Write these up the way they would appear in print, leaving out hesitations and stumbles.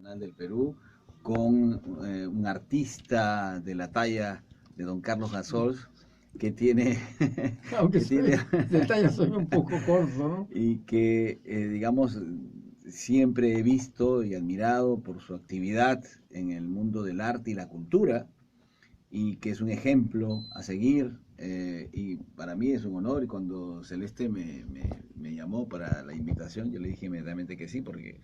Nacional del Perú, con un artista de la talla de don Carlos Gasol, que tiene, Aunque que tiene detalles soy un poco corto, ¿no? y que, digamos, siempre he visto y admirado por su actividad en el mundo del arte y la cultura, y que es un ejemplo a seguir. Y para mí es un honor. Y cuando Celeste me llamó para la invitación, yo le dije inmediatamente que sí, porque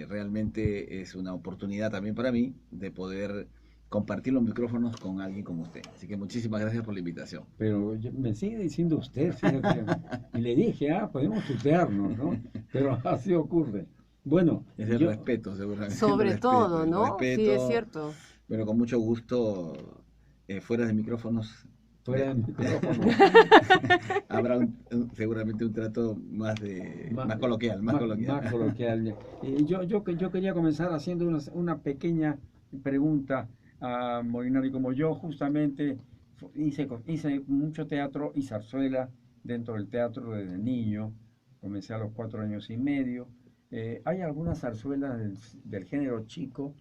realmente es una oportunidad también para mí de poder compartir los micrófonos con alguien como usted. Así que muchísimas gracias por la invitación. Pero me sigue diciendo usted, fíjate. Y le dije, podemos tutearnos, ¿no? Pero así ocurre. Bueno, Es el yo, respeto, seguramente, Sobre todo, el ¿no? Sí, es respeto, cierto. pero con mucho gusto, fuera de micrófonos, fuera de- del micrófono, habrá seguramente un trato más, más coloquial, más coloquial. más coloquial. Yo quería comenzar haciendo una pequeña pregunta a Molinari. Como yo justamente hice mucho teatro y zarzuela dentro del teatro desde niño, comencé a los 4 años y medio. Hay algunas zarzuelas del género chico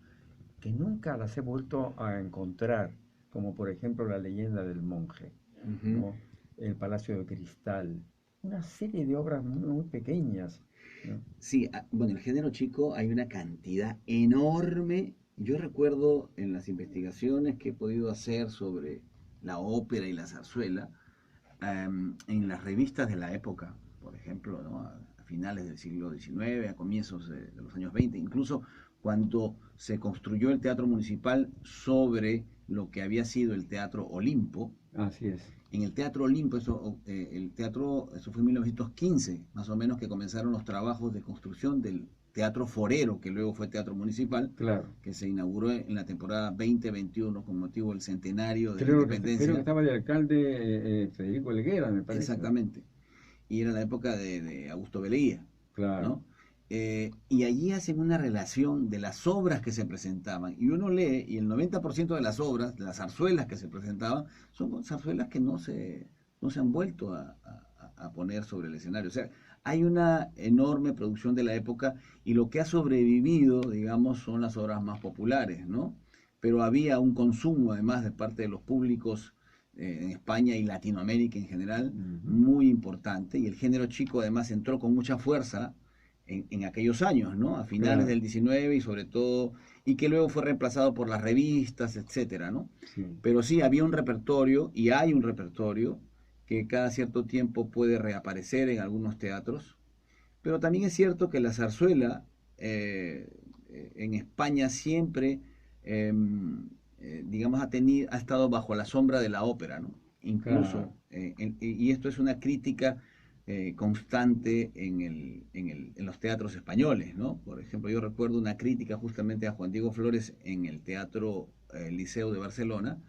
que nunca las he vuelto a encontrar, como por ejemplo La leyenda del monje, Ujú. ¿no? El Palacio de Cristal, una serie de obras muy, muy pequeñas, ¿no? Sí, bueno, el género chico hay una cantidad enorme. Yo recuerdo en las investigaciones que he podido hacer sobre la ópera y la zarzuela, en las revistas de la época, por ejemplo, ¿no? A finales del siglo XIX, a comienzos de los años 20, incluso cuando se construyó el Teatro Municipal sobre lo que había sido el Teatro Olimpo. Así es, En el Teatro Olimpo, eso fue en 1915, más o menos, que comenzaron los trabajos de construcción del Teatro Forero, que luego fue Teatro Municipal, claro. que se inauguró en la temporada 2021 con motivo del centenario de la Creo que independencia. estaba de alcalde Federico Helguera, me parece, ¿no? Exactamente. Y era la época de Augusto Beleguía, Claro, ¿no? Y allí hacen una relación de las obras que se presentaban. Y uno lee, y el 90% de las obras, de las zarzuelas que se presentaban, son zarzuelas que no se han vuelto a poner sobre el escenario. O sea, hay una enorme producción de la época, y lo que ha sobrevivido, digamos, son las obras más populares, ¿no? Pero había un consumo, además, de parte de los públicos en España y Latinoamérica en general, ujú, muy importante. Y el género chico, además, entró con mucha fuerza en aquellos años, ¿no? A finales claro, del 19 y sobre todo, y que luego fue reemplazado por las revistas, etcétera, ¿no? sí, Pero sí, había un repertorio, y hay un repertorio que cada cierto tiempo puede reaparecer en algunos teatros. Pero también es cierto que la zarzuela en España siempre, eh, digamos, ha estado bajo la sombra de la ópera, ¿no? Incluso, claro, y esto es una crítica constante en los teatros españoles, ¿no? Por ejemplo, yo recuerdo una crítica justamente a Juan Diego Flores en el Teatro Liceo de Barcelona,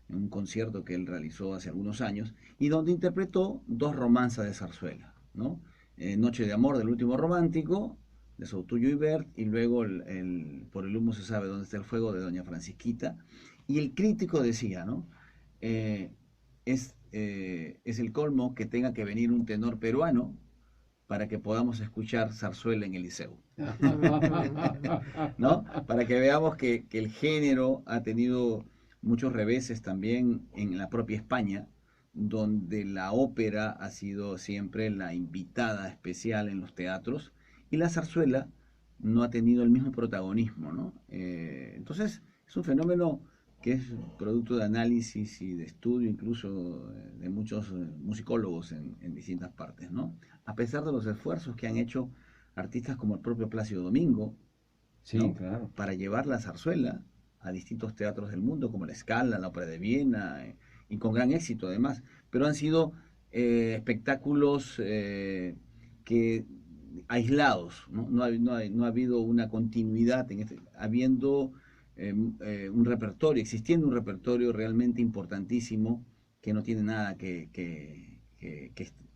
en un concierto que él realizó hace algunos años, y donde interpretó dos romanzas de zarzuela, ¿no? Noche de amor del último romántico, de Soutuyo y Bert, y luego Por el humo se sabe dónde está el fuego, de Doña Francisquita. Y el crítico decía, ¿no? Eh, es el colmo que tenga que venir un tenor peruano para que podamos escuchar zarzuela en el liceo, ¿no? Para que veamos que el género ha tenido muchos reveses también en la propia España, donde la ópera ha sido siempre la invitada especial en los teatros, y la zarzuela no ha tenido el mismo protagonismo, ¿no? Entonces, es un fenómeno que es producto de análisis y de estudio, incluso de muchos musicólogos en distintas partes, ¿no? A pesar de los esfuerzos que han hecho artistas como el propio Plácido Domingo, sí, ¿no? claro, Para llevar la zarzuela a distintos teatros del mundo, como la Scala, la Ópera de Viena, y con gran éxito además. Pero han sido espectáculos que aislados, ¿no? No ha habido una continuidad habiendo un repertorio, existiendo un repertorio realmente importantísimo que no tiene nada que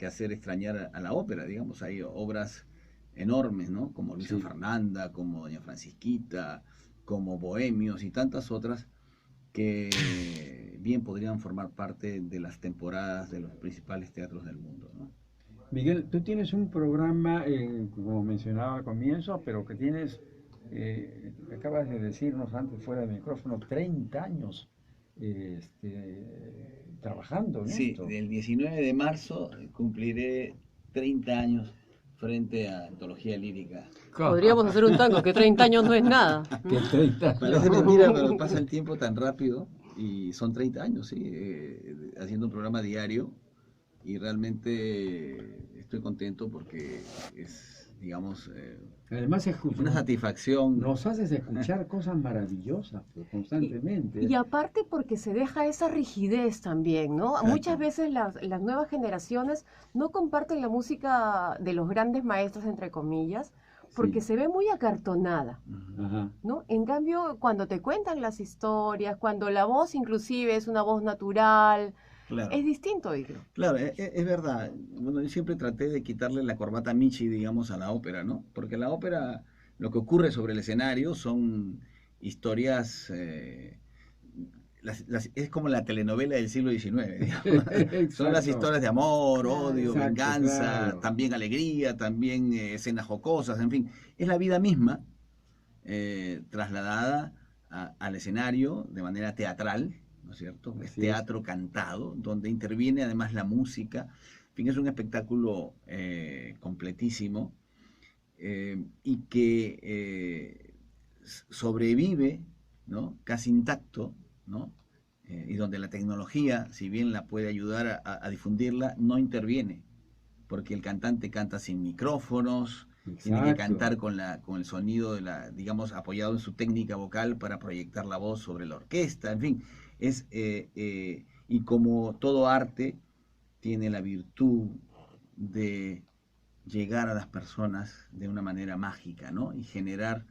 hacer extrañar a la ópera, digamos. Hay obras enormes, ¿no? Como Luisa sí. Fernanda, como Doña Francisquita, como Bohemios y tantas otras que bien podrían formar parte de las temporadas de los principales teatros del mundo, ¿no? Miguel, tú tienes un programa, como mencionaba al comienzo, pero que tienes Acabas de decirnos antes fuera del micrófono, 30 años trabajando en Sí, esto. el 19 de marzo cumpliré 30 años frente a Antología Lírica. Podríamos hacer un tango, que 30 años no es nada. Que 30 Parece años. mentira, pero pasa el tiempo tan rápido y son 30 años, sí, haciendo un programa diario y realmente estoy contento porque es, digamos, Además, una satisfacción. nos haces escuchar cosas maravillosas pues, constantemente. Y aparte porque se deja esa rigidez también, ¿no? Exacto. Muchas veces las nuevas generaciones no comparten la música de los grandes maestros, entre comillas, porque Sí. se ve muy acartonada, Ajá. ¿no? En cambio, cuando te cuentan las historias, cuando la voz inclusive es una voz natural, Claro. es distinto oírlo. Claro, es verdad. Bueno, yo siempre traté de quitarle la corbata Michi, digamos, a la ópera, ¿no? Porque la ópera, lo que ocurre sobre el escenario son historias, es como la telenovela del siglo XIX, digamos. Son las Exacto. historias de amor, Claro. odio, Exacto, venganza, claro. también alegría, también escenas jocosas, en fin. Es la vida misma trasladada al escenario de manera teatral, ¿no es cierto? Es Así es. teatro cantado, donde interviene además la música. En fin, es un espectáculo completísimo y que sobrevive, ¿no? Casi intacto, ¿no? Y donde la tecnología, si bien la puede ayudar a difundirla, no interviene, porque el cantante canta sin micrófonos, tiene que Exacto. cantar con el sonido de digamos, apoyado en su técnica vocal para proyectar la voz sobre la orquesta, en fin, y como todo arte, tiene la virtud de llegar a las personas de una manera mágica, ¿no? Y generar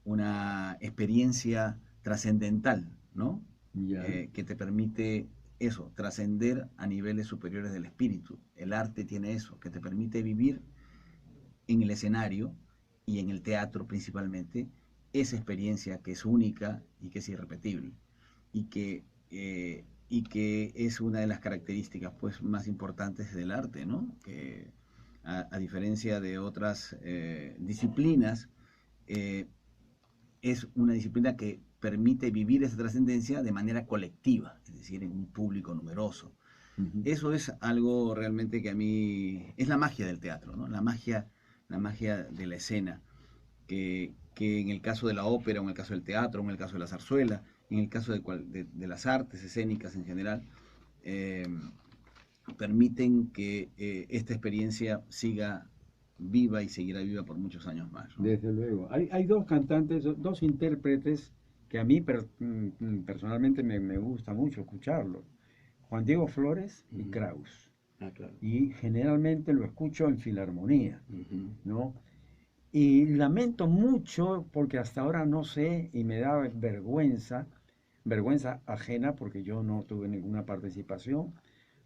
una experiencia trascendental, ¿no? Ya. Que te permite eso, trascender a niveles superiores del espíritu. El arte tiene eso, que te permite vivir en el escenario y en el teatro principalmente esa experiencia que es única y que es irrepetible y que es una de las características pues más importantes del arte, ¿no? Que a diferencia de otras disciplinas, eh, es una disciplina que permite vivir esa trascendencia de manera colectiva, es decir, en un público numeroso. Eso es algo realmente que a mí es la magia del teatro, ¿no? La magia de la escena, que en el caso de la ópera, o en el caso del teatro, o en el caso de la zarzuela, en el caso de las artes escénicas en general, eh, permiten que esta experiencia siga viva y seguirá viva por muchos años más, ¿no? Desde luego. Hay dos cantantes, dos intérpretes que a mí personalmente me gusta mucho escucharlos. Juan Diego Flores y Kraus. Ah, claro. Y generalmente lo escucho en filarmonía, Ujú. ¿no? Y lamento mucho porque hasta ahora no sé y me da vergüenza ajena porque yo no tuve ninguna participación,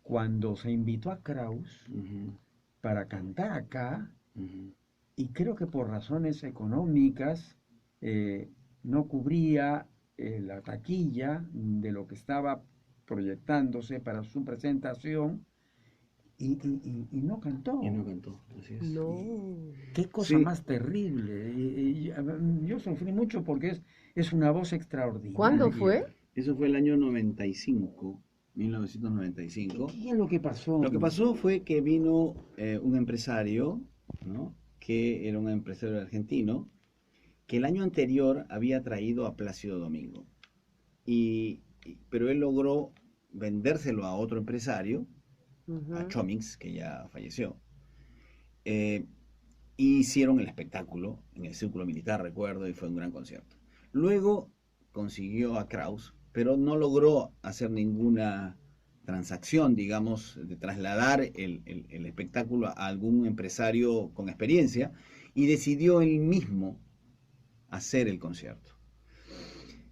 cuando se invitó a Kraus Ujú. para cantar acá Ujú. y creo que por razones económicas no cubría la taquilla de lo que estaba proyectándose para su presentación y no cantó. Y no cantó, así es. No. Qué cosa Sí, más terrible. Yo sufrí mucho porque es una voz ¿Cuándo extraordinaria. fue? eso fue el año 95, 1995. ¿Qué es lo que pasó? Lo que pasó fue que vino un empresario, ¿no? Que era un empresario argentino, que el año anterior había traído a Plácido Domingo. Pero él logró vendérselo a otro empresario, a Ujú. Chomix, que ya falleció. Eh, y hicieron el espectáculo en el Círculo Militar, recuerdo, y fue un gran concierto. Luego consiguió a Kraus, pero no logró hacer ninguna transacción, digamos, de trasladar el espectáculo a algún empresario con experiencia y decidió él mismo hacer el concierto.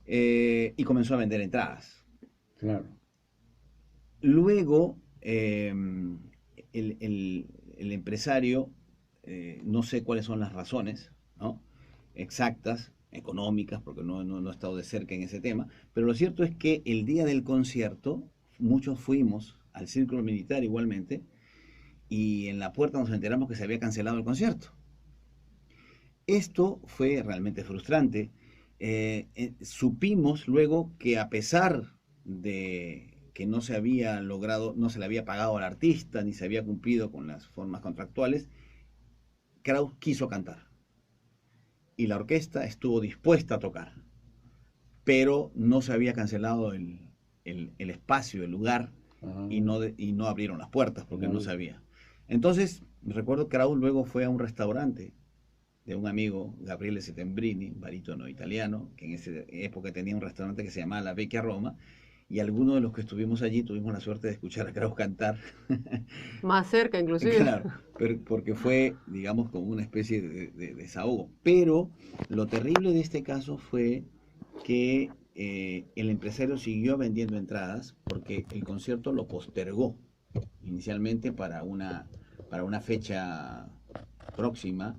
Y comenzó a vender entradas. Claro. Luego, el empresario, no sé cuáles son las razones, ¿no? Exactas, económicas, porque no he estado de cerca en ese tema, pero lo cierto es que el día del concierto, muchos fuimos al Círculo Militar igualmente, y en la puerta nos enteramos que se había cancelado el concierto. Esto fue realmente frustrante. Supimos luego que a pesar de que no se había logrado, no se le había pagado al artista, ni se había cumplido con las formas contractuales, Kraus quiso cantar y la orquesta estuvo dispuesta a tocar, pero no se había cancelado el espacio, el lugar, y no abrieron las puertas porque no sabía. Entonces, recuerdo que Kraus luego fue a un restaurante de un amigo, Gabriele Settembrini, barítono italiano, que en esa época tenía un restaurante que se llamaba La Vecchia Roma, y algunos de los que estuvimos allí tuvimos la suerte de escuchar a Kraus cantar. Más cerca, inclusive. Claro, porque fue, digamos, como una especie de desahogo. Pero lo terrible de este caso fue que el empresario siguió vendiendo entradas porque el concierto lo postergó inicialmente para una fecha próxima,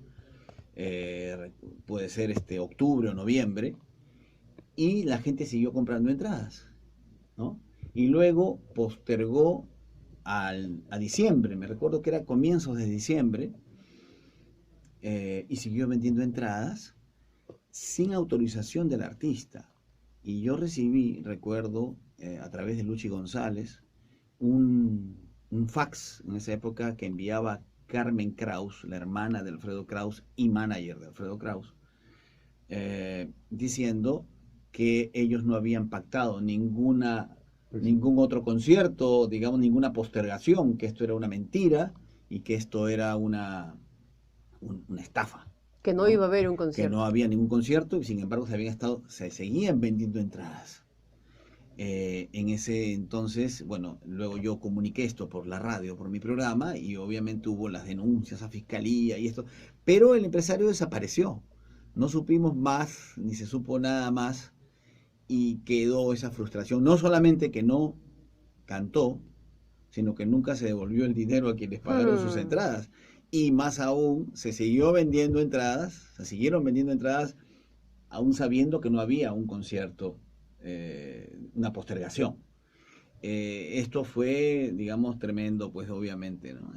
puede ser octubre o noviembre, y la gente siguió comprando entradas, ¿no? Y luego postergó a diciembre, me recuerdo que era comienzos de diciembre, y siguió vendiendo entradas sin autorización del artista. Y yo recibí, recuerdo, a través de Luchi González, un fax en esa época que enviaba Carmen Kraus, la hermana de Alfredo Kraus y manager de Alfredo Kraus, diciendo que ellos no habían pactado ningún otro concierto, digamos, ninguna postergación, que esto era una mentira y que esto era una estafa. Que no iba a haber un concierto. Que no había ningún concierto y sin embargo se seguían vendiendo entradas. En ese entonces, bueno, luego yo comuniqué esto por la radio, por mi programa, y obviamente hubo las denuncias a fiscalía y esto, pero el empresario desapareció. No supimos más, ni se supo nada más, y quedó esa frustración. No solamente que no cantó, sino que nunca se devolvió el dinero a quienes pagaron sus entradas. Y más aún, se siguieron vendiendo entradas, aún sabiendo que no había un concierto, una postergación. Esto fue, digamos, tremendo, pues obviamente, ¿no?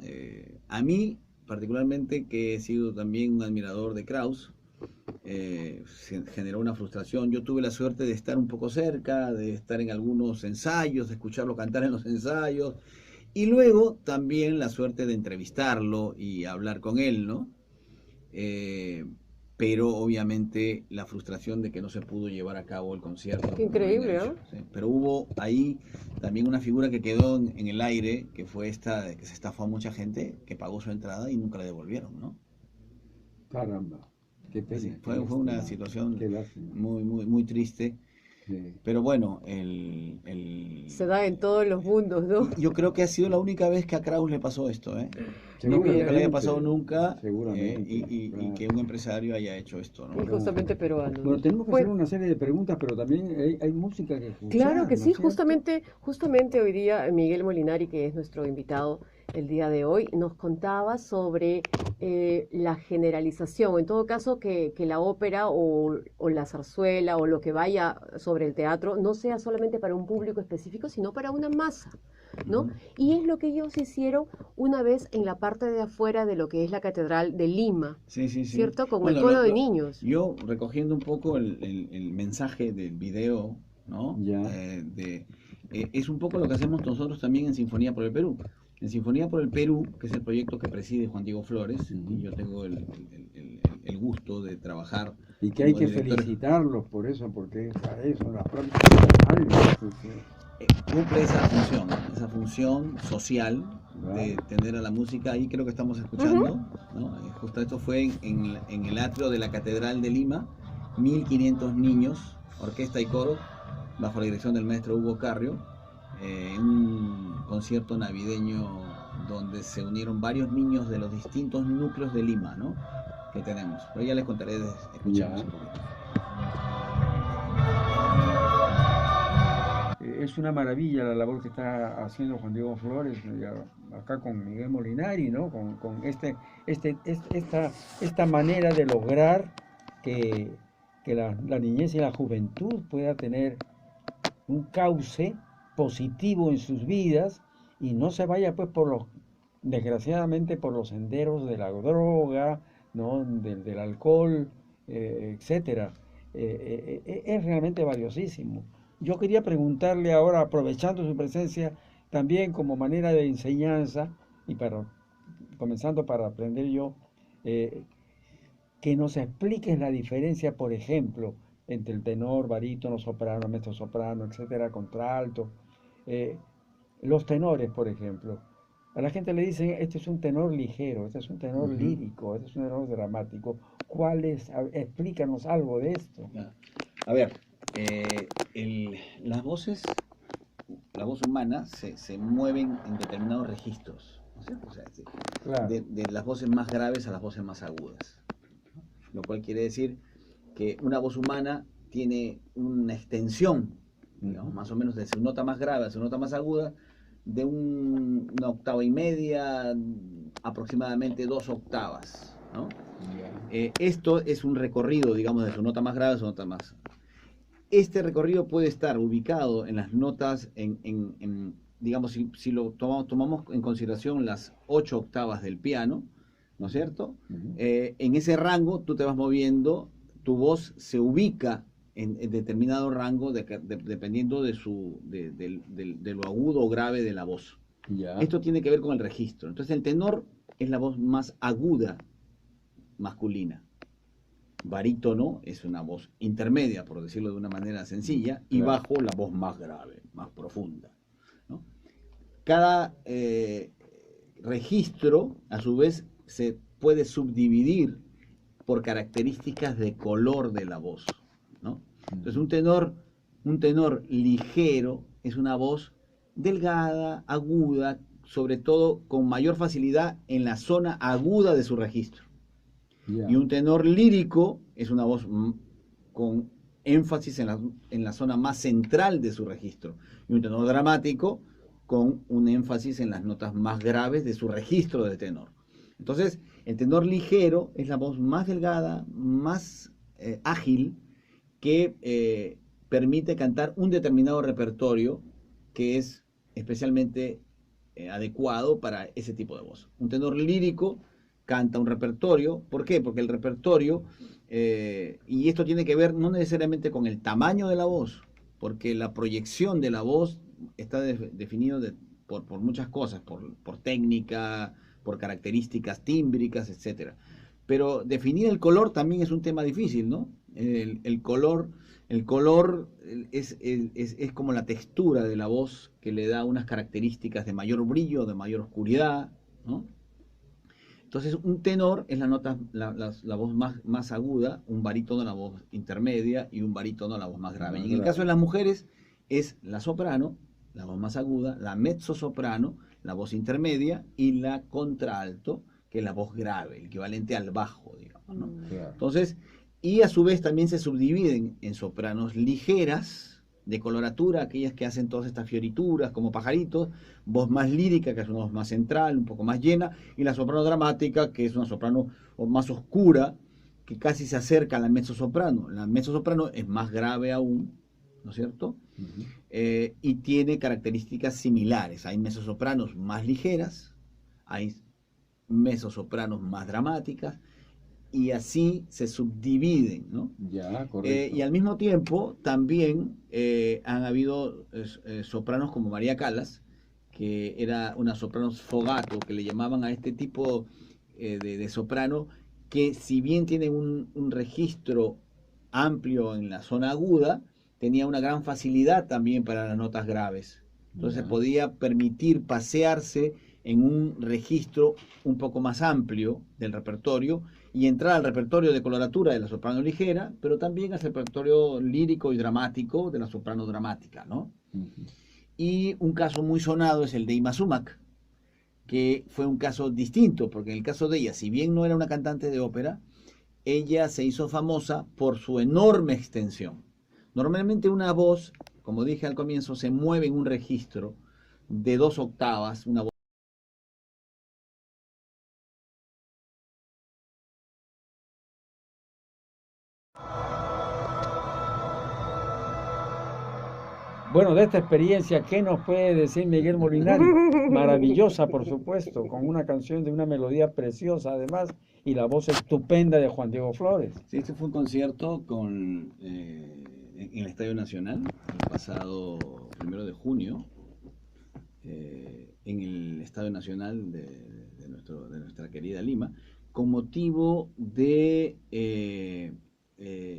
A mí, particularmente, que he sido también un admirador de Kraus, se generó una frustración. Yo tuve la suerte de estar un poco cerca, de estar en algunos ensayos, de escucharlo cantar en los ensayos, y luego también la suerte de entrevistarlo y hablar con él, ¿no? Pero obviamente la frustración de que no se pudo llevar a cabo el concierto. Qué increíble, ¿no? Sí. Pero hubo ahí también una figura que quedó en el aire, que fue esta, de que se estafó a mucha gente, que pagó su entrada y nunca la devolvieron, ¿no? Caramba, qué pena. Sí, fue una situación muy, muy, muy triste. Sí. Pero bueno, se da en todos los mundos, ¿no? Yo creo que ha sido la única vez que a Kraus le pasó esto, ¿eh? No creo que le haya pasado nunca, y que un empresario haya hecho esto, ¿no? Y justamente peruano. Bueno, tenemos que hacer una serie de preguntas, pero también hay música que escuchar. Claro que ¿no sí, es cierto? justamente hoy día Miguel Molinari, que es nuestro invitado el día de hoy, nos contaba sobre la generalización, en todo caso que la ópera o la zarzuela o lo que vaya sobre el teatro no sea solamente para un público específico, sino para una masa, ¿no? Y es lo que ellos hicieron una vez en la parte de afuera de lo que es la Catedral de Lima, sí. ¿cierto? Con el coro de niños. Yo, recogiendo un poco el mensaje del video, ¿no? Es un poco lo que hacemos nosotros también en Sinfonía por el Perú. En Sinfonía por el Perú, que es el proyecto que preside Juan Diego Flores, y yo tengo el gusto de trabajar. Y que hay que felicitarlos por eso, porque eso, la propia cumple esa función social de tener a la música ahí, creo que estamos escuchando, ¿no? Justo esto fue en el atrio de la Catedral de Lima, 1500 niños, orquesta y coro, bajo la dirección del maestro Hugo Carrio, un concierto navideño donde se unieron varios niños de los distintos núcleos de Lima, ¿no? Que tenemos. Pero ya les contaré, escuchamos un poquito. Es una maravilla la labor que está haciendo Juan Diego Flores acá con Miguel Molinari, ¿no? Con esta manera de lograr que la niñez y la juventud pueda tener un cauce positivo en sus vidas y no se vaya pues desgraciadamente por los senderos de la droga, ¿no? Del alcohol, etcétera. Es realmente valiosísimo. Yo quería preguntarle ahora, aprovechando su presencia, también como manera de enseñanza, y comenzando para aprender yo, eh, que nos expliques la diferencia, por ejemplo, entre el tenor, barítono, soprano, mezzosoprano, etcétera, contralto. Eh, los tenores, por ejemplo. A la gente le dicen, este es un tenor ligero, este es un tenor Ujú. lírico, este es un tenor dramático. ¿Cuál es? Explícanos algo de esto. Ya. A ver, las voces, la voz humana se mueven en determinados registros, ¿no es cierto? O sea, Claro. de las voces más graves a las voces más agudas, lo cual quiere decir que una voz humana tiene una extensión, digamos, más o menos de su nota más grave a su nota más aguda, de una octava y media, aproximadamente 2 octavas, ¿no? Ya. Esto es un recorrido, digamos, de su nota más grave a su nota más. Este recorrido puede estar ubicado en las notas, digamos, si lo tomamos en consideración las 8 octavas del piano, ¿no es cierto? Ujú. En ese rango tú te vas moviendo, tu voz se ubica en determinado rango dependiendo de lo agudo o grave de la voz. Ya. Esto tiene que ver con el registro. Entonces el tenor es la voz más aguda masculina. Barítono es una voz intermedia, por decirlo de una manera sencilla, y Claro. bajo la voz más grave, más profunda, ¿no? Cada registro, a su vez, se puede subdividir por características de color de la voz, ¿no? Entonces un tenor ligero es una voz delgada, aguda, sobre todo con mayor facilidad en la zona aguda de su registro. Ya. Y un tenor lírico es una voz con énfasis en la zona más central de su registro. Y un tenor dramático con un énfasis en las notas más graves de su registro de tenor. Entonces, el tenor ligero es la voz más delgada, más ágil, que permite cantar un determinado repertorio que es especialmente adecuado para ese tipo de voz. Un tenor lírico canta un repertorio. ¿Por qué? Porque el repertorio, y esto tiene que ver no necesariamente con el tamaño de la voz, porque la proyección de la voz está definido por muchas cosas, por técnica, por características tímbricas, etc. Pero definir el color también es un tema difícil, ¿no? El color es como la textura de la voz que le da unas características de mayor brillo, de mayor oscuridad, ¿no? Entonces, un tenor es la voz más aguda, un barítono la voz intermedia y un barítono la voz más grave. Y en el caso de las mujeres es la soprano, la voz más aguda, la mezzosoprano, la voz intermedia, y la contralto, que es la voz grave, el equivalente al bajo, digamos, ¿no? Claro. Entonces, y a su vez también se subdividen en sopranos ligeras, de coloratura, aquellas que hacen todas estas fiorituras como pajaritos, voz más lírica, que es una voz más central, un poco más llena, y la soprano dramática, que es una soprano más oscura, que casi se acerca a la mezzosoprano. La mezzosoprano es más grave aún, ¿no es cierto? Ujú. Y tiene características similares. Hay mezzosopranos más ligeras, hay mezzosopranos más dramáticas, y así se subdividen, ¿no? Ya, correcto. Y al mismo tiempo también han habido sopranos como María Callas, que era una soprano sfogato, que le llamaban a este tipo de soprano, que si bien tiene un registro amplio en la zona aguda, tenía una gran facilidad también para las notas graves. Entonces Ya. podía permitir pasearse en un registro un poco más amplio del repertorio y entrar al repertorio de coloratura de la soprano ligera, pero también al repertorio lírico y dramático de la soprano dramática, ¿no? Ujú. Y un caso muy sonado es el de Ima Sumac, que fue un caso distinto, porque en el caso de ella, si bien no era una cantante de ópera, ella se hizo famosa por su enorme extensión. Normalmente una voz, como dije al comienzo, se mueve en un registro de 2 octavas, una voz Bueno, de esta experiencia, ¿qué nos puede decir Miguel Molinari? Maravillosa, por supuesto, con una canción de una melodía preciosa además y la voz estupenda de Juan Diego Flores. Sí, este fue un concierto en el Estadio Nacional el pasado 1 de junio, en el Estadio Nacional de nuestra querida Lima, con motivo de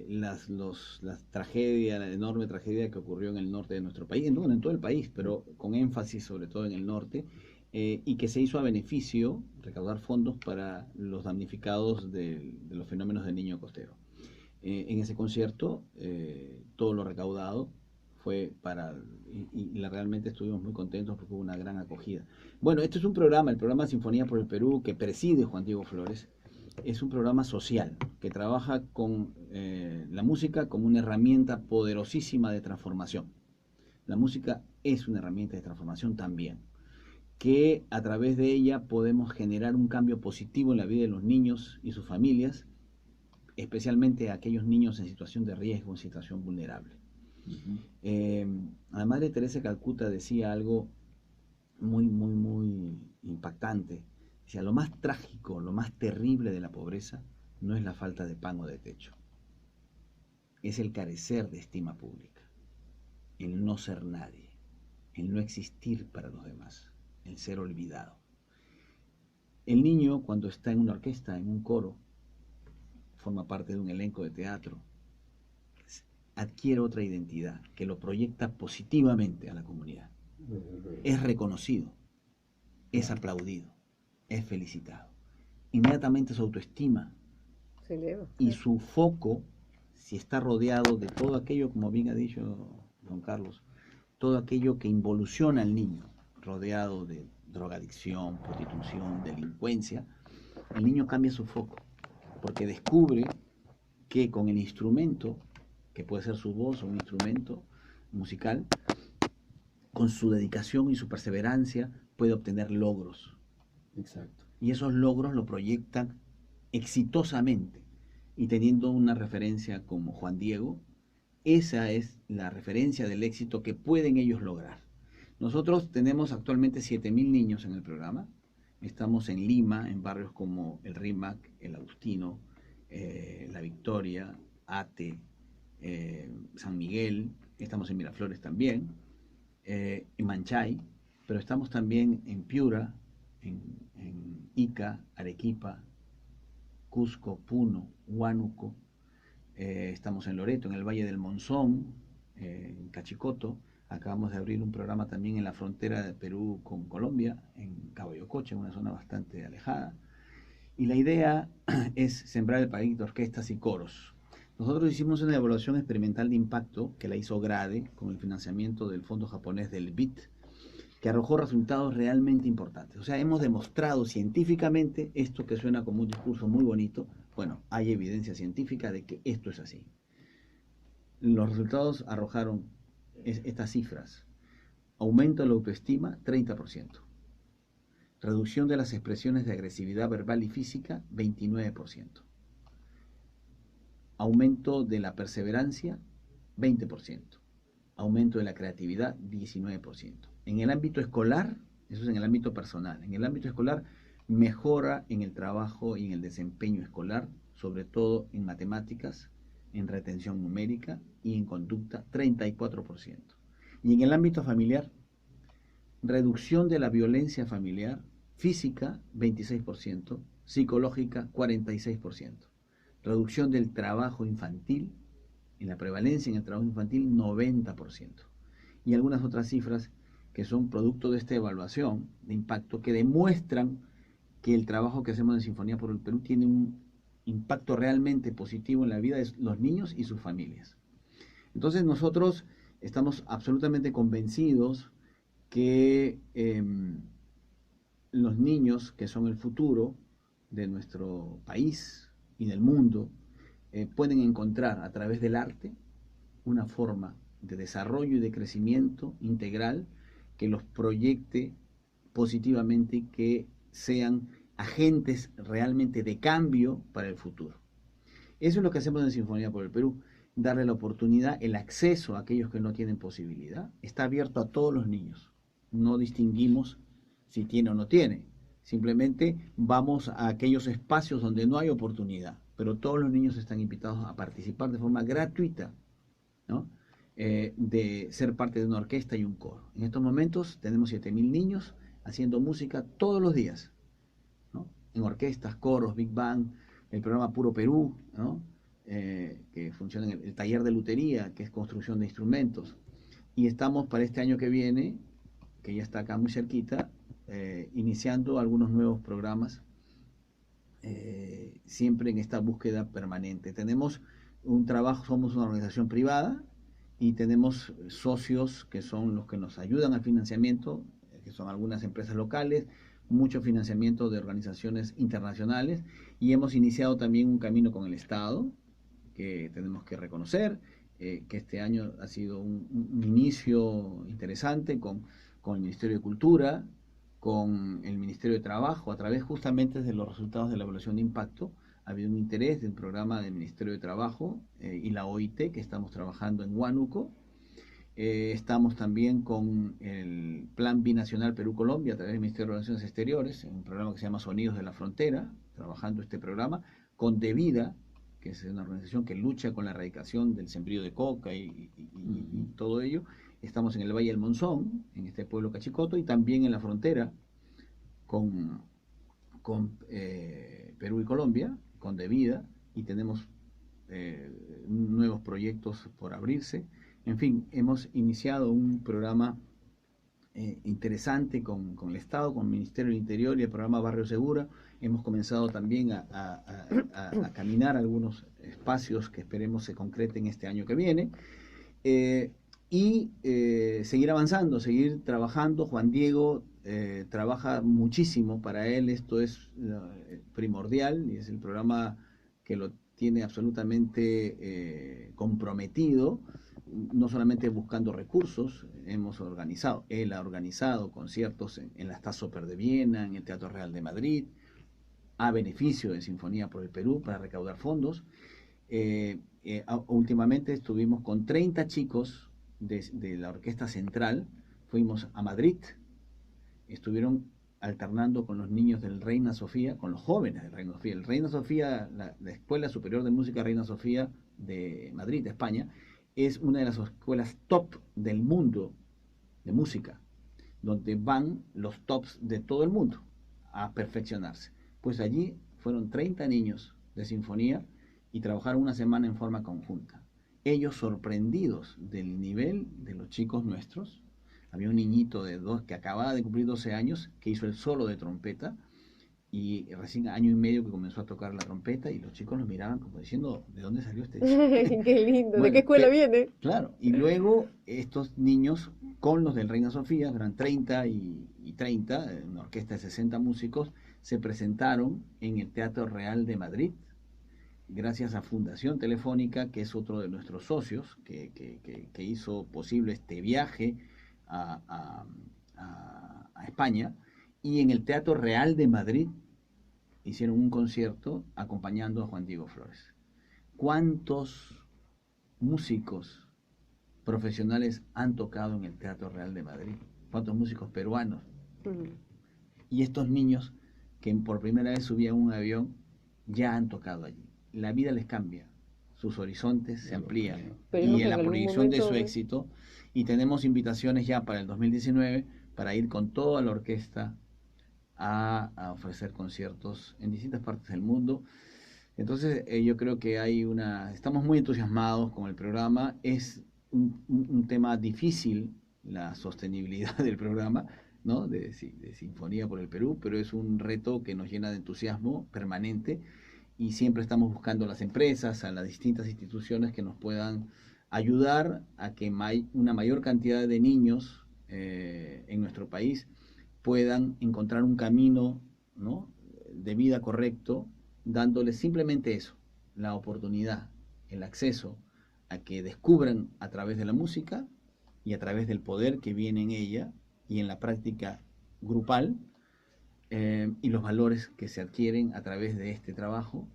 la tragedia, la enorme tragedia que ocurrió en el norte de nuestro país, bueno, en todo el país, pero con énfasis sobre todo en el norte, y que se hizo a beneficio, recaudar fondos para los damnificados de los fenómenos del niño costero. En ese concierto, todo lo recaudado fue realmente estuvimos muy contentos porque hubo una gran acogida. Bueno, este es un programa, el programa Sinfonía por el Perú, que preside Juan Diego Flores. Es un programa social que trabaja con la música como una herramienta poderosísima de transformación. La música es una herramienta de transformación también, que a través de ella podemos generar un cambio positivo en la vida de los niños y sus familias, especialmente aquellos niños en situación de riesgo, en situación vulnerable. La Madre Teresa de Calcuta decía algo muy impactante. Decía, lo más trágico, lo más terrible de la pobreza no es la falta de pan o de techo, es el carecer de estima pública, el no ser nadie, el no existir para los demás, el ser olvidado. El niño, cuando está en una orquesta, en un coro, forma parte de un elenco de teatro, adquiere otra identidad que lo proyecta positivamente a la comunidad. Es reconocido, es aplaudido, es felicitado. Inmediatamente su autoestima Se eleva, y claro. su foco, si está rodeado de todo aquello, como bien ha dicho don Carlos, todo aquello que involuciona al niño, rodeado de drogadicción, prostitución, delincuencia, el niño cambia su foco, porque descubre que con el instrumento, que puede ser su voz o un instrumento musical, con su dedicación y su perseverancia puede obtener logros. Exacto. Y esos logros lo proyectan exitosamente. Y teniendo una referencia como Juan Diego, esa es la referencia del éxito que pueden ellos lograr. Nosotros tenemos actualmente 7.000 niños en el programa. Estamos en Lima, en barrios como el Rímac, el Agustino, La Victoria, Ate, San Miguel. Estamos en Miraflores también, en Manchay, pero estamos también en Piura, en Ica, Arequipa, Cusco, Puno, Huánuco. Estamos en Loreto, en el Valle del Monzón, en Cachicoto. Acabamos de abrir un programa también en la frontera de Perú con Colombia, en Caballocoche, en una zona bastante alejada. Y la idea es sembrar el país de orquestas y coros. Nosotros hicimos una evaluación experimental de impacto que la hizo GRADE con el financiamiento del fondo japonés del BIT, que arrojó resultados realmente importantes. O sea, hemos demostrado científicamente esto que suena como un discurso muy bonito. Bueno, hay evidencia científica de que esto es así. Los resultados arrojaron estas cifras. Aumento de la autoestima, 30%. Reducción de las expresiones de agresividad verbal y física, 29%. Aumento de la perseverancia, 20%. Aumento de la creatividad, 19%. En el ámbito escolar, eso es en el ámbito personal, en el ámbito escolar, mejora en el trabajo y en el desempeño escolar, sobre todo en matemáticas, en retención numérica y en conducta, 34%. Y en el ámbito familiar, reducción de la violencia familiar, física, 26%, psicológica, 46%. Reducción del trabajo infantil, en la prevalencia en el trabajo infantil, 90%. Y algunas otras cifras que son producto de esta evaluación de impacto que demuestran que el trabajo que hacemos en Sinfonía por el Perú tiene un impacto realmente positivo en la vida de los niños y sus familias. Entonces nosotros estamos absolutamente convencidos que los niños, que son el futuro de nuestro país y del mundo, pueden encontrar a través del arte una forma de desarrollo y de crecimiento integral que los proyecte positivamente y que sean agentes realmente de cambio para el futuro. Eso es lo que hacemos en Sinfonía por el Perú. darle la oportunidad, el acceso a aquellos que no tienen posibilidad. Está abierto a todos los niños. No distinguimos si tiene o no tiene. Simplemente vamos a aquellos espacios donde no hay oportunidad, pero todos los niños están invitados a participar de forma gratuita, ¿no? De ser parte de una orquesta y un coro. En estos momentos tenemos 7.000 niños haciendo música todos los días, ¿no? En orquestas, coros, Big Bang, el programa Puro Perú, ¿no? Que funciona en el taller de lutería, que es construcción de instrumentos. Y estamos para este año que viene, que ya está acá muy cerquita, iniciando algunos nuevos programas, siempre en esta búsqueda permanente. Tenemos un trabajo, somos una organización privada y tenemos socios que son los que nos ayudan al financiamiento, que son algunas empresas locales, mucho financiamiento de organizaciones internacionales, y hemos iniciado también un camino con el Estado, que tenemos que reconocer, que este año ha sido un inicio interesante con el Ministerio de Cultura, con el Ministerio de Trabajo, a través justamente de los resultados de la evaluación de impacto. Ha habido un interés del programa del Ministerio de Trabajo y la OIT, que estamos trabajando en Huánuco. Estamos también con el Plan Binacional Perú-Colombia a través del Ministerio de Relaciones Exteriores, en un programa que se llama Sonidos de la Frontera, trabajando este programa, con Devida, que es una organización que lucha con la erradicación del sembrío de coca y todo ello. Estamos en el Valle del Monzón, en este pueblo cachicoto, y también en la frontera con Perú y Colombia, con Devida, y tenemos nuevos proyectos por abrirse. En fin, hemos iniciado un programa interesante con el Estado, con el Ministerio del Interior y el programa Barrio Segura. Hemos comenzado también a caminar algunos espacios que esperemos se concreten este año que viene. Seguir avanzando, seguir trabajando. Juan Diego trabaja muchísimo, para él esto es primordial y es el programa que lo tiene absolutamente comprometido, no solamente buscando recursos. Él ha organizado conciertos en la Staatsoper de Viena, en el Teatro Real de Madrid, a beneficio de Sinfonía por el Perú para recaudar fondos. Últimamente estuvimos con 30 chicos de la Orquesta Central, fuimos a Madrid, estuvieron alternando con los niños del Reina Sofía, con los jóvenes del Reina Sofía. El Reina Sofía, la Escuela Superior de Música Reina Sofía de Madrid, de España, es una de las escuelas top del mundo de música, donde van los tops de todo el mundo a perfeccionarse. Pues allí fueron 30 niños de sinfonía y trabajaron una semana en forma conjunta. Ellos sorprendidos del nivel de los chicos nuestros. Había un niñito que acababa de cumplir 12 años que hizo el solo de trompeta, y recién año y medio que comenzó a tocar la trompeta, y los chicos lo miraban como diciendo, ¿de dónde salió este chico? Qué lindo, Bueno, ¿de qué escuela viene? Claro, y luego estos niños con los del Reina Sofía, eran 30 y 30, una orquesta de 60 músicos, se presentaron en el Teatro Real de Madrid, gracias a Fundación Telefónica, que es otro de nuestros socios, que hizo posible este viaje a España, y en el Teatro Real de Madrid hicieron un concierto acompañando a Juan Diego Flores. ¿Cuántos músicos profesionales han tocado en el Teatro Real de Madrid? ¿Cuántos músicos peruanos? Y estos niños que por primera vez subían un avión ya han tocado allí. La vida les cambia, sus horizontes se amplían, y en la proyección de su éxito. Y tenemos invitaciones ya para el 2019 para ir con toda la orquesta a ofrecer conciertos en distintas partes del mundo. Entonces yo creo que estamos muy entusiasmados con el programa. Es un tema difícil la sostenibilidad del programa, ¿no? de Sinfonía por el Perú, pero es un reto que nos llena de entusiasmo permanente, y siempre estamos buscando a las empresas, a las distintas instituciones que nos puedan ayudar a que una mayor cantidad de niños en nuestro país puedan encontrar un camino, ¿no?, de vida correcto, dándoles simplemente eso, la oportunidad, el acceso a que descubran a través de la música y a través del poder que viene en ella y en la práctica grupal, y los valores que se adquieren a través de este trabajo,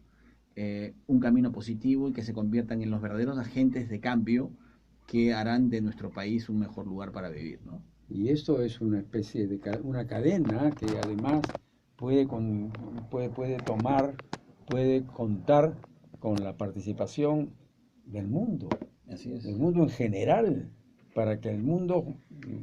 un camino positivo y que se conviertan en los verdaderos agentes de cambio que harán de nuestro país un mejor lugar para vivir, ¿no? Y esto es una especie de una cadena que además puede tomar, puede contar con la participación del mundo, Así es. del mundo en general, para que el mundo,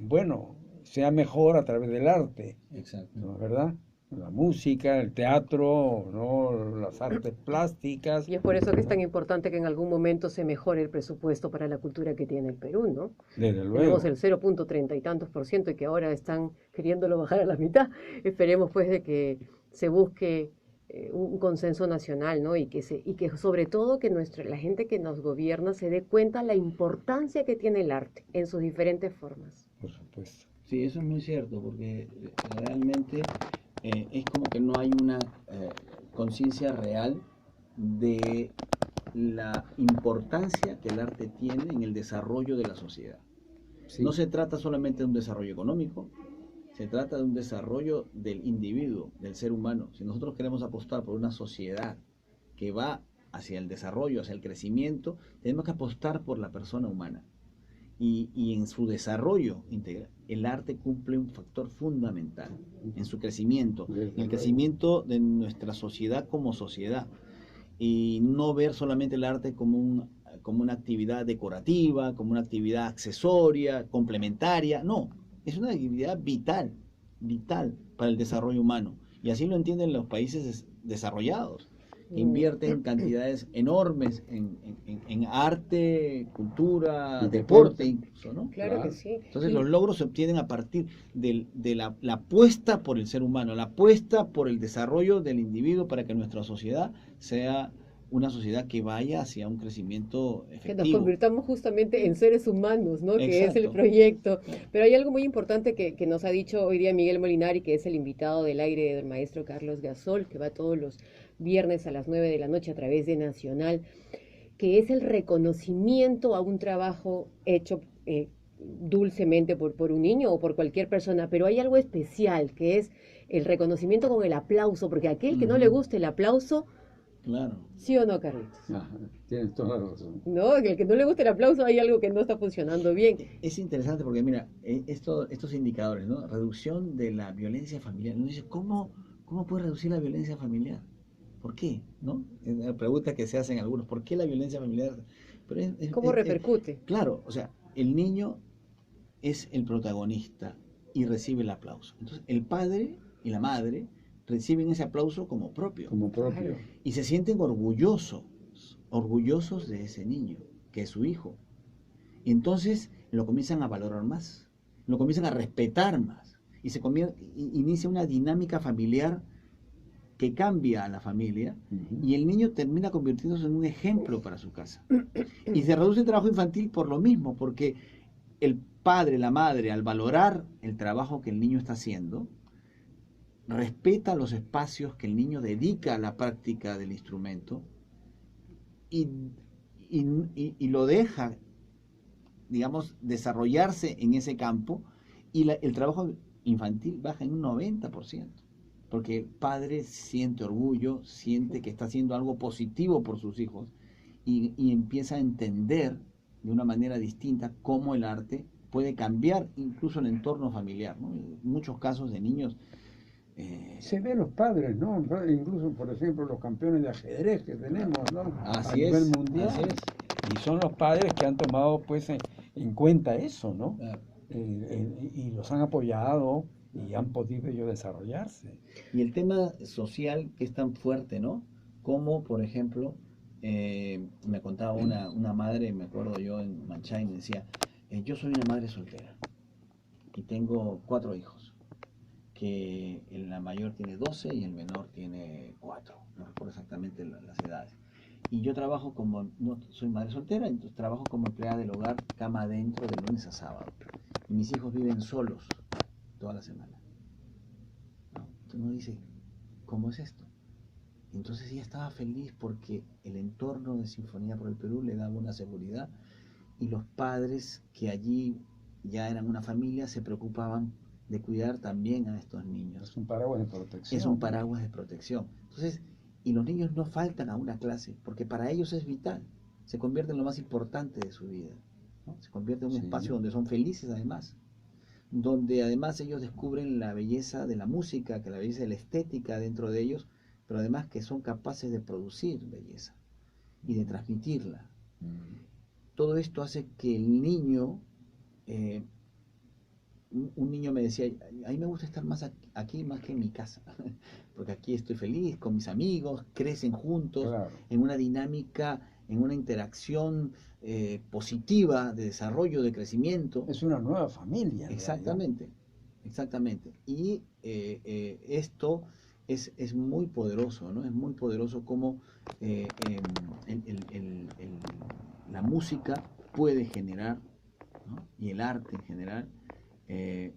bueno, sea mejor a través del arte, Exacto. ¿no es verdad? La música, el teatro, ¿no? Las artes plásticas. Y es por eso que es tan importante que en algún momento se mejore el presupuesto para la cultura que tiene el Perú, ¿no? Desde luego. Tenemos el 0,30 y tantos por ciento y que ahora están queriéndolo bajar a la mitad. Esperemos pues de que se busque un consenso nacional, ¿no? Y que sobre todo que la gente que nos gobierna se dé cuenta la importancia que tiene el arte en sus diferentes formas. Por supuesto. Sí, eso es muy cierto, porque realmente es como que no hay una conciencia real de la importancia que el arte tiene en el desarrollo de la sociedad. Sí. No se trata solamente de un desarrollo económico, se trata de un desarrollo del individuo, del ser humano. Si nosotros queremos apostar por una sociedad que va hacia el desarrollo, hacia el crecimiento, tenemos que apostar por la persona humana. Y en su desarrollo integral, el arte cumple un factor fundamental en su crecimiento, en el crecimiento de nuestra sociedad como sociedad. Y no ver solamente el arte como una actividad decorativa, como una actividad accesoria, complementaria. No, es una actividad vital, vital para el desarrollo humano. Y así lo entienden los países desarrollados, que invierten cantidades enormes en arte, cultura, deporte incluso, ¿no? Claro que sí. Entonces los logros se obtienen a partir de la apuesta por el ser humano, la apuesta por el desarrollo del individuo para que nuestra sociedad sea una sociedad que vaya hacia un crecimiento efectivo. Que nos convirtamos justamente en seres humanos, ¿no? Exacto. Que es el proyecto. Pero hay algo muy importante que nos ha dicho hoy día Miguel Molinari, que es el invitado del aire del maestro Carlos Gasol, que va todos los viernes a las 9 de la noche a través de Nacional, que es el reconocimiento a un trabajo hecho dulcemente por un niño o por cualquier persona, pero hay algo especial, que es el reconocimiento con el aplauso, porque aquel que no le guste el aplauso, claro. ¿sí o no, Carlitos? Ajá, tienes toda la razón. No, el que no le guste el aplauso, hay algo que no está funcionando bien. Es interesante porque, mira, estos indicadores, ¿no? Reducción de la violencia familiar. Uno dice, ¿cómo puede reducir la violencia familiar? ¿Por qué? ¿No? Es una pregunta que se hacen algunos. ¿Por qué la violencia familiar? Pero ¿Cómo repercute? Claro, o sea, el niño es el protagonista y recibe el aplauso. Entonces, el padre y la madre reciben ese aplauso como propio. Como propio. Claro. Y se sienten orgullosos de ese niño, que es su hijo. Y entonces lo comienzan a valorar más, lo comienzan a respetar más. Y inicia una dinámica familiar que cambia a la familia, y el niño termina convirtiéndose en un ejemplo para su casa. Y se reduce el trabajo infantil por lo mismo, porque el padre, la madre, al valorar el trabajo que el niño está haciendo, respeta los espacios que el niño dedica a la práctica del instrumento y lo deja, digamos, desarrollarse en ese campo, y el trabajo infantil baja en un 90%, porque el padre siente orgullo, siente que está haciendo algo positivo por sus hijos, y empieza a entender de una manera distinta cómo el arte puede cambiar incluso el entorno familiar, ¿no? En muchos casos de niños se ven los padres, ¿no? Incluso, por ejemplo, los campeones de ajedrez que tenemos, ¿no? A nivel mundial. Así es. Y son los padres que han tomado, pues, en cuenta eso, ¿no? Claro. Y los han apoyado y han podido ellos desarrollarse. Y el tema social que es tan fuerte, ¿no? Como, por ejemplo, me contaba una madre, me acuerdo yo en Manchay, me decía, yo soy una madre soltera y tengo 4 hijos, que la mayor tiene 12 y el menor tiene 4, no recuerdo exactamente las edades. Y yo trabajo no soy madre soltera, entonces trabajo como empleada del hogar, cama adentro, de lunes a sábado. Y mis hijos viven solos toda la semana. ¿No? Entonces uno dice, ¿cómo es esto? Entonces ella estaba feliz porque el entorno de Sinfonía por el Perú le daba una seguridad, y los padres que allí ya eran una familia se preocupaban de cuidar también a estos niños. Es un paraguas de protección. Es un paraguas de protección. Entonces, y los niños no faltan a una clase, porque para ellos es vital, se convierte en lo más importante de su vida, ¿no? Se convierte en un Sí. espacio donde son felices además, donde además ellos descubren la belleza de la música, que la belleza de la estética dentro de ellos, pero además que son capaces de producir belleza y de transmitirla. Todo esto hace que el niño, eh, un niño me decía, a mí me gusta estar más aquí más que en mi casa, porque aquí estoy feliz con mis amigos, crecen juntos, Claro. en una dinámica, en una interacción positiva de desarrollo, de crecimiento. Es una nueva familia, en realidad. Exactamente, exactamente. Y esto es muy poderoso, ¿no? Es muy poderoso como la música puede generar, ¿no? Y el arte en general,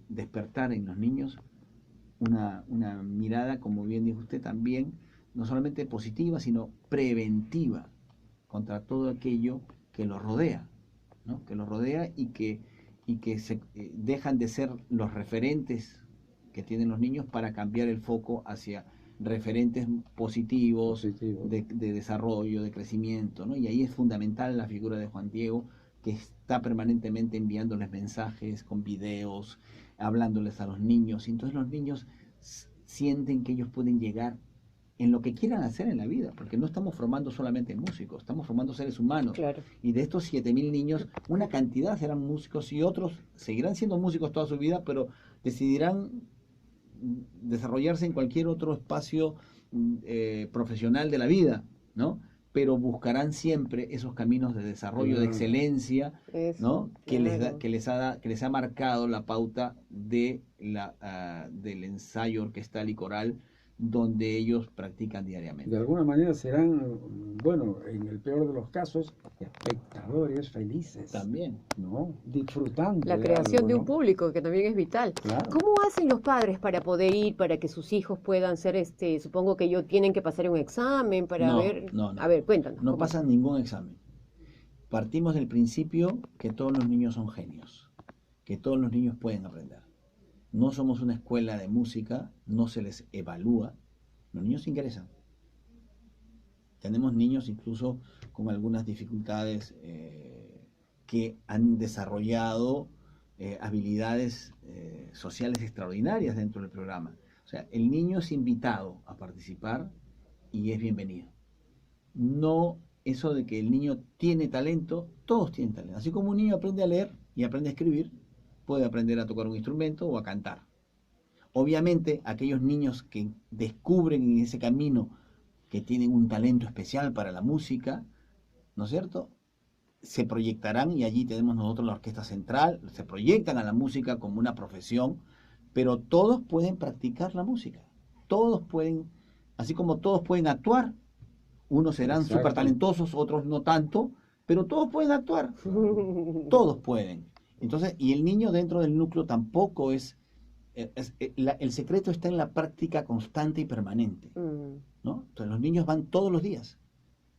despertar en los niños una mirada, como bien dijo usted también, no solamente positiva, sino preventiva contra todo aquello que los rodea, ¿no? Que los rodea y que se dejan de ser los referentes que tienen los niños para cambiar el foco hacia referentes positivos, Positivo. de desarrollo, de crecimiento, ¿no? Y ahí es fundamental la figura de Juan Diego, que está permanentemente enviándoles mensajes con videos, hablándoles a los niños, y entonces los niños sienten que ellos pueden llegar en lo que quieran hacer en la vida, porque no estamos formando solamente músicos, estamos formando seres humanos. Claro. Y de estos 7.000 niños, una cantidad serán músicos y otros seguirán siendo músicos toda su vida, pero decidirán desarrollarse en cualquier otro espacio profesional de la vida, ¿no? Pero buscarán siempre esos caminos de desarrollo, de excelencia, ¿no? Eso, Que claro. que les ha marcado la pauta de del ensayo orquestal y coral donde ellos practican De diariamente. alguna manera serán, bueno, en el peor de los casos, espectadores felices, También. ¿no? Disfrutando La de creación algo, de un ¿no? público, que también es vital. Claro. ¿Cómo hacen los padres para poder ir, para que sus hijos puedan ser, supongo que ellos tienen que pasar un examen para No, ver? no, A no. ver, cuéntanos, No ¿cómo pasan hacen? ningún examen. Partimos del principio que todos los niños son genios, que todos los niños pueden aprender. No somos una escuela de música, no se les evalúa, los niños ingresan. Tenemos niños incluso con algunas dificultades que han desarrollado habilidades sociales extraordinarias dentro del programa. O sea, el niño es invitado a participar y es bienvenido. No eso de que el niño tiene talento, todos tienen talento. Así como un niño aprende a leer y aprende a escribir, puede aprender a tocar un instrumento o a cantar. Obviamente, aquellos niños que descubren en ese camino que tienen un talento especial para la música, ¿no es cierto? Se proyectarán y allí tenemos nosotros la orquesta central, se proyectan a la música como una profesión, pero todos pueden practicar la música. Todos pueden, así como todos pueden actuar, unos serán súper Exacto. talentosos, otros no tanto, pero todos pueden actuar, todos pueden. Entonces, y el niño dentro del núcleo tampoco el secreto está en la práctica constante y permanente, Mm. ¿no? Entonces los niños van todos los días,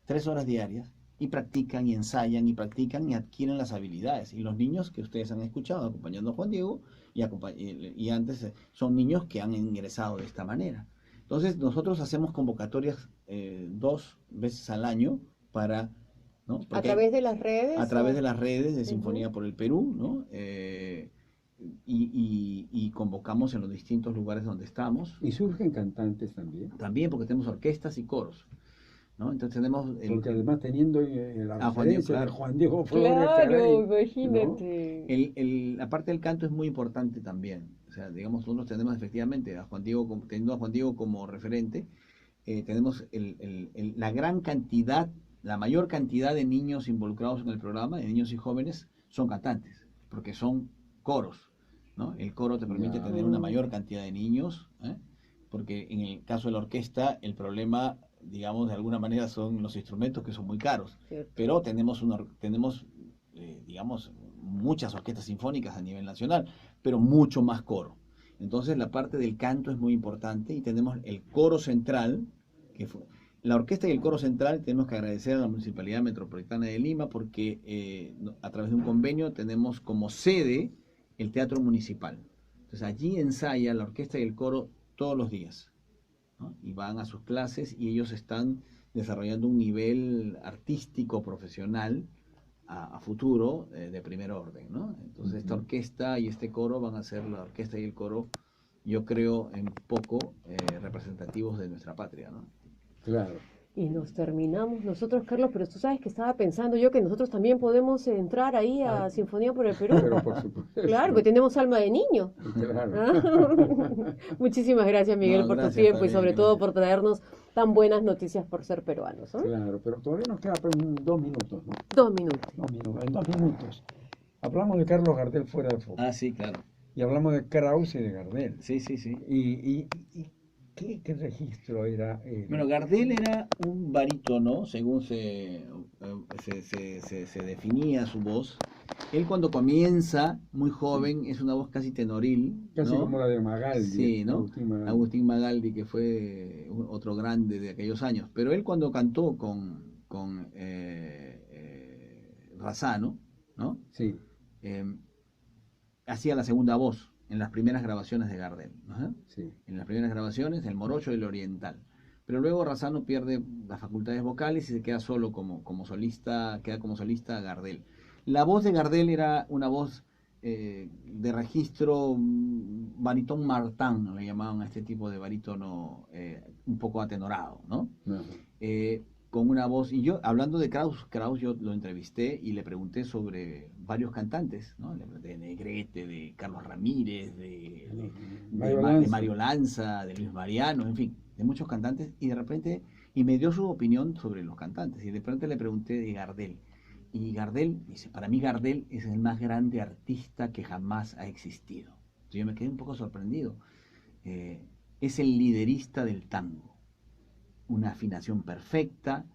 3 horas diarias, y practican y ensayan y practican y adquieren las habilidades. Y los niños que ustedes han escuchado acompañando a Juan Diego y antes son niños que han ingresado de esta manera. Entonces nosotros hacemos convocatorias 2 veces al año para, ¿no? ¿A Porque través de las redes a través o? de las redes de Ujú. Sinfonía por el Perú, ¿no? Y convocamos en los distintos lugares donde estamos, Y surgen cantantes también, también porque tenemos orquestas y coros, ¿no? Entonces tenemos porque además teniendo la a Juan Diego, referencia de claro. Juan Diego Flores, Claro, caray, ¿no? imagínate. La parte del canto es muy importante también. O sea, digamos, nosotros tenemos efectivamente a Juan Diego, teniendo a Juan Diego como referente, tenemos la gran cantidad, la mayor cantidad de niños involucrados en el programa, de niños y jóvenes, son cantantes, porque son coros, ¿no? El coro te permite Ya, tener una Mm, mayor cantidad de niños, porque en el caso de la orquesta, el problema, digamos, de alguna manera son los instrumentos que son muy caros, cierto. pero tenemos digamos, muchas orquestas sinfónicas a nivel nacional, pero mucho más coro. Entonces la parte del canto es muy importante y tenemos el coro central, la orquesta y el coro central tenemos que agradecer a la Municipalidad Metropolitana de Lima porque a través de un convenio tenemos como sede el Teatro Municipal. Entonces allí ensaya la orquesta y el coro todos los días. ¿no? Y van a sus clases y ellos están desarrollando un nivel artístico profesional a futuro de primer orden, ¿no? Entonces esta orquesta y este coro van a ser la orquesta y el coro, yo creo, en poco representativos de nuestra patria, ¿no? Claro. Y nos terminamos nosotros, Carlos, pero tú sabes que estaba pensando yo que nosotros también podemos entrar ahí a Sinfonía por el Perú. Pero por supuesto. Claro, que tenemos alma de niño. Claro. ¿Ah? Muchísimas gracias, Miguel, No, por tu gracias, tiempo y también, sobre todo gracias. por traernos tan buenas noticias por ser peruanos, ¿no? Claro, pero todavía nos queda pues, 2 minutos, ¿no? 2 minutos. 2 minutos. En 2 minutos. Hablamos de Carlos Gardel fuera de foco. Ah, sí, claro. Y hablamos de Krauss y de Gardel. Sí, sí, sí. ¿Y qué registro era? Bueno, Gardel era un barítono, según se definía su voz. Él cuando comienza, muy joven, es una voz casi tenoril, Casi ¿no? como la de Magaldi. Sí, ¿no? Agustín Magaldi. Agustín Magaldi, que fue otro grande de aquellos años. Pero él cuando cantó con Razzano, ¿no? Sí. Hacía la segunda voz en las primeras grabaciones de Gardel, ¿no? Sí. En las primeras grabaciones, el morocho y el oriental. Pero luego Razzano pierde las facultades vocales y se queda solo como solista, queda como solista Gardel. La voz de Gardel era una voz de registro baritón Martin, le llamaban a este tipo de barítono un poco atenorado, ¿no? No. Con una voz, y yo, hablando de Krauss yo lo entrevisté y le pregunté sobre varios cantantes, ¿no? Le pregunté de Negrete, de Carlos Ramírez, de Mario Lanza, de Luis Mariano, en fin, de muchos cantantes, y de repente, y me dio su opinión sobre los cantantes, y de repente le pregunté de Gardel, y Gardel, dice, para mí Gardel es el más grande artista que jamás ha existido. Entonces yo me quedé un poco sorprendido. Es el liderista del tango, una afinación perfecta,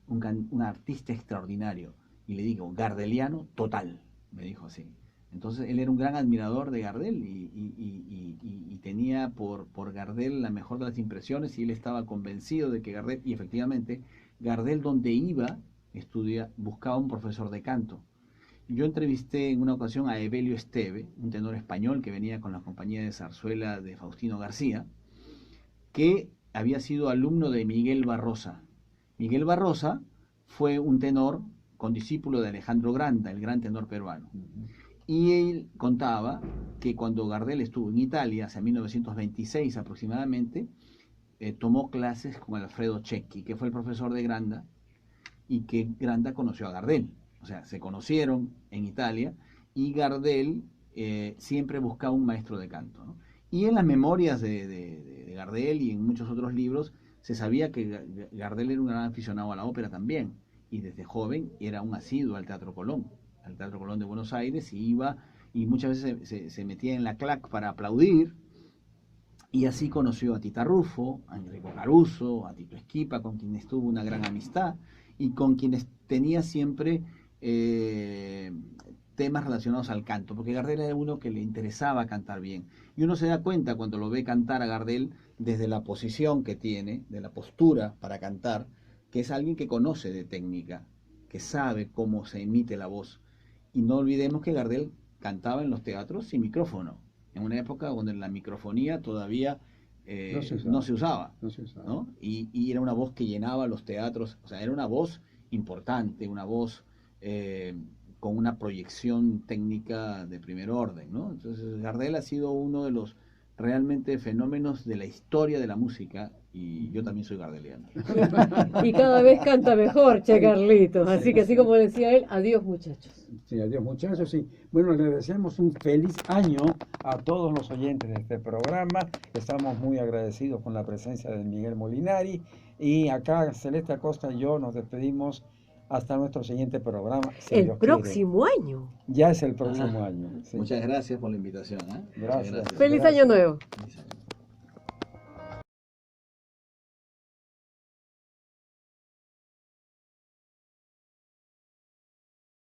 un artista extraordinario. Y le digo, gardeliano total, me dijo así. Entonces él era un gran admirador de Gardel y tenía por Gardel la mejor de las impresiones y él estaba convencido de que Gardel, y efectivamente, Gardel donde iba, buscaba un profesor de canto. Yo entrevisté en una ocasión a Evelio Esteve, un tenor español que venía con la compañía de zarzuela de Faustino García, que había sido alumno de Miguel Barrosa. Miguel Barrosa fue un tenor condiscípulo de Alejandro Granda, el gran tenor peruano. Y él contaba que cuando Gardel estuvo en Italia, hacia 1926 aproximadamente, tomó clases con Alfredo Cecchi, que fue el profesor de Granda, y que Granda conoció a Gardel. O sea, se conocieron en Italia, y Gardel siempre buscaba un maestro de canto, ¿no? Y en las memorias de Gardel y en muchos otros libros se sabía que Gardel era un gran aficionado a la ópera también, y desde joven era un asiduo al Teatro Colón de Buenos Aires, y iba y muchas veces se metía en la clac para aplaudir, y así conoció a Tita Rufo, a Enrico Caruso, a Tito Esquipa, con quienes tuvo una gran amistad y con quienes tenía siempre temas relacionados al canto, porque Gardel era uno que le interesaba cantar bien. Y uno se da cuenta cuando lo ve cantar a Gardel desde la posición que tiene, de la postura para cantar, que es alguien que conoce de técnica, que sabe cómo se emite la voz. Y no olvidemos que Gardel cantaba en los teatros sin micrófono, en una época donde la microfonía todavía no se usaba, ¿no? Y era una voz que llenaba los teatros, o sea, era una voz importante, una voz con una proyección técnica de primer orden, ¿no? Entonces Gardel ha sido uno de los realmente fenómenos de la historia de la música, y yo también soy gardeliano. Y cada vez canta mejor, Che Carlitos. Así que así como decía él, adiós muchachos. Sí, adiós muchachos. Sí. Bueno, les deseamos un feliz año a todos los oyentes de este programa. Estamos muy agradecidos con la presencia de Miguel Molinari. Y acá Celeste Acosta y yo nos despedimos hasta nuestro siguiente programa. El próximo año. Ya es el próximo año. Sí. Muchas gracias por la invitación. Gracias. Feliz año nuevo. Feliz año.